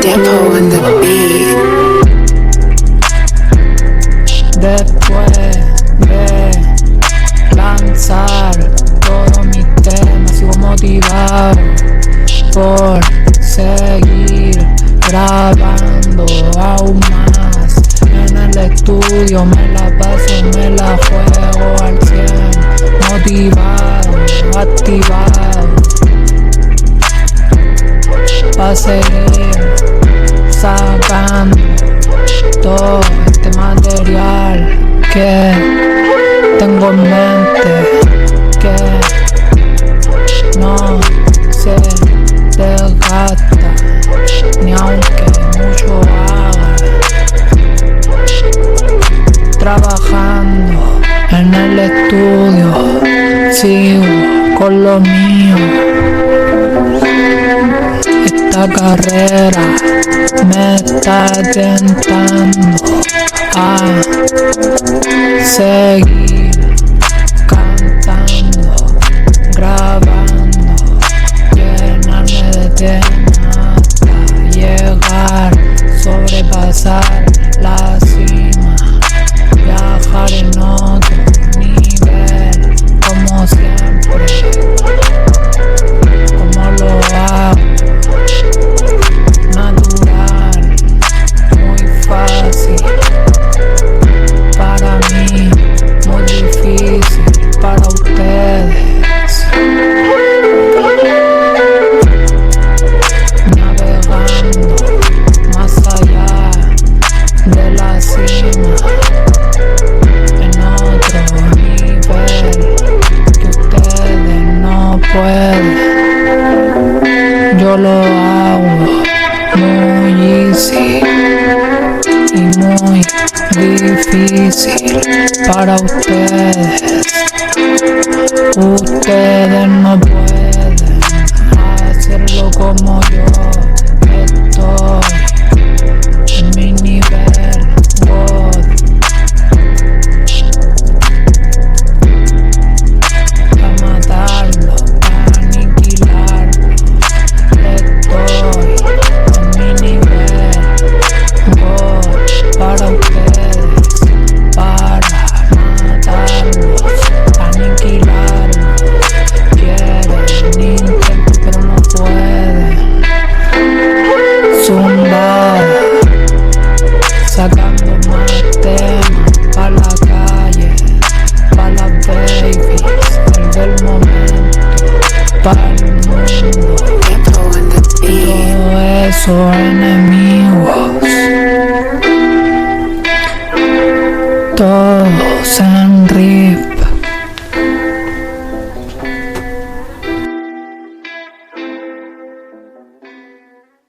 Depo on the beat. Después de lanzar todos mis temas, sigo motivado por seguir grabando aún más. En el estudio me la paso, me la juego al 100, motivado, activado, pa' seguir sacando todo este material que tengo en mente, que no se desgasta ni aunque mucho haga. Trabajando en el estudio, sigo con lo mío. Esta carrera me está tentando a seguir cantando, grabando, llenarme de temas hasta llegar, sobrepasar la cima, viajar en otro nivel, como siempre, como lo hago. Natural, muy fácil para mí, muy difícil para ustedes. Navegando más allá de la cima, en otro nivel que ustedes no pueden. Yo lo hago muy easy y muy difícil para ustedes. Ustedes no pueden hacerlo como yo estoy en mi nivel God. Pa' matarlo, pa' aniquilarlo, estoy en mi nivel God para ustedes, para matarlos, aniquilarlos. Quieren, intentan, pero no pueden. Zumbada, sacando más temas pa' la calle, pa' las babies, el del momento, pa' el mundo. Depo on the beat. Todo eso enemigos, todos en río.